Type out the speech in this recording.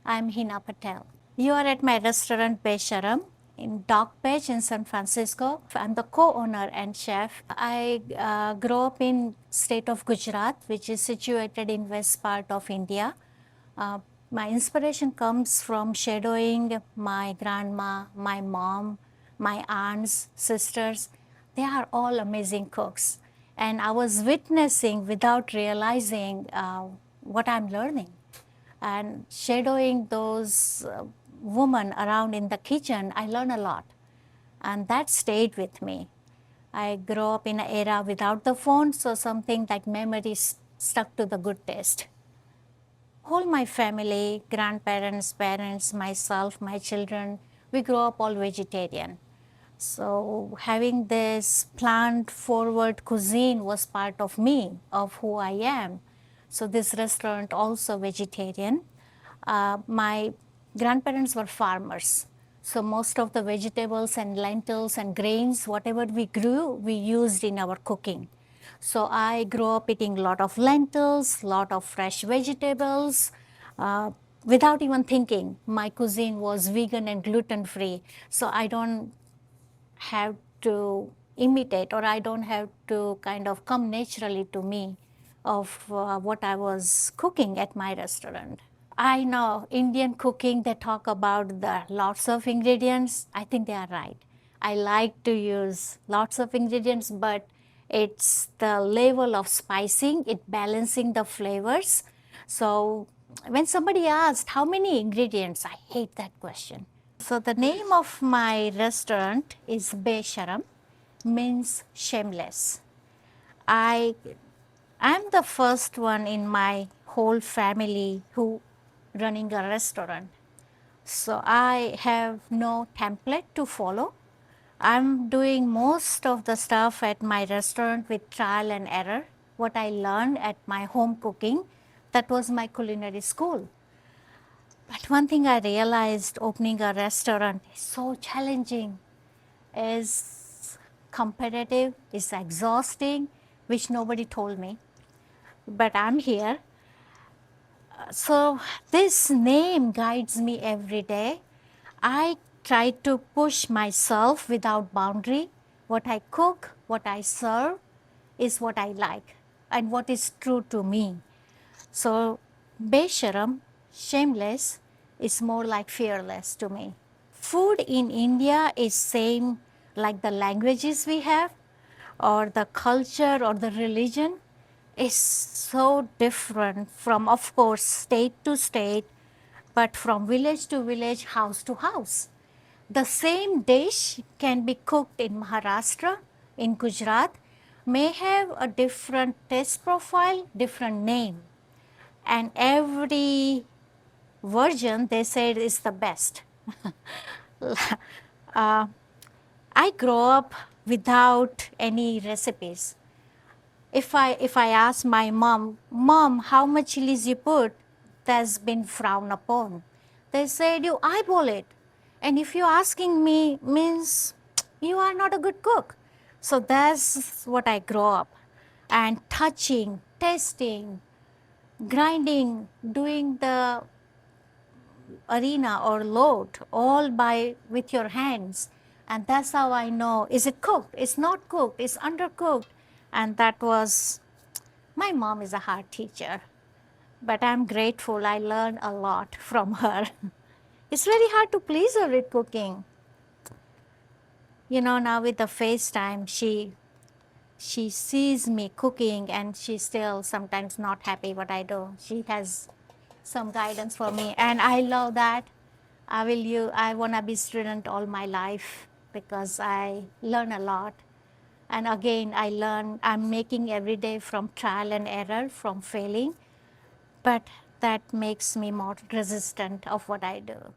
I'm Heena Patel. You are at my restaurant Besharam in Dogpatch in San Francisco. I'm the co-owner and chef. I grew up in state of Gujarat, which is situated in west part of India. Uh, my inspiration comes from shadowing my grandma, my mom, my aunts, sisters. They are all amazing cooks. And I was witnessing without realizing what I'm learning. And shadowing those women around in the kitchen, I learned a lot. And that stayed with me. I grew up in an era without the phone, so something like memories stuck to the good taste. All my family, grandparents, parents, myself, my children, we grew up all vegetarian. So having this plant forward cuisine was part of me, of who I am. So this restaurant also vegetarian. My grandparents were farmers. So most of the vegetables and lentils and grains, whatever we grew, we used in our cooking. So I grew up eating a lot of lentils, lot of fresh vegetables. Without even thinking, my cuisine was vegan and gluten-free. So I don't have to imitate, or I don't have to kind of come naturally to me of what I was cooking at my restaurant. I know Indian cooking, they talk about the lots of ingredients. I think they are right. I like to use lots of ingredients, but it's the level of spicing, it balancing the flavors. So when somebody asked how many ingredients, I hate that question. So the name of my restaurant is Besharam, means shameless. I'm the first one in my whole family who running a restaurant. So I have no template to follow. I'm doing most of the stuff at my restaurant with trial and error. What I learned at my home cooking, that was my culinary school. But one thing I realized opening a restaurant is so challenging, is competitive, is exhausting, which nobody told me. But I'm here. So this name guides me every day. I try to push myself without boundary. What I cook, what I serve is what I like and what is true to me. So Besharam, shameless, is more like fearless to me. Food in India is same like the languages we have, or the culture or the religion is so different from, of course, state to state, but from village to village, house to house. The same dish can be cooked in Maharashtra, in Gujarat, may have a different taste profile, different name. And every version they said is the best. I grew up without any recipes. If I ask my mom, how much chilies you put, that's been frowned upon. They said you eyeball it. And if you're asking me, means you are not a good cook. So that's what I grew up. And touching, tasting, grinding, doing the arena or load all by with your hands. And that's how I know, is it cooked, it's not cooked, it's undercooked. And that was, my mom is a hard teacher, but I'm grateful. I learned a lot from her. It's very hard to please her with cooking. You know, now with the FaceTime, she sees me cooking and she's still sometimes not happy what I do. She has some guidance for me, and I love that. I wanna be student all my life because I learn a lot. And again, I'm making every day from trial and error, from failing, but that makes me more resistant of what I do.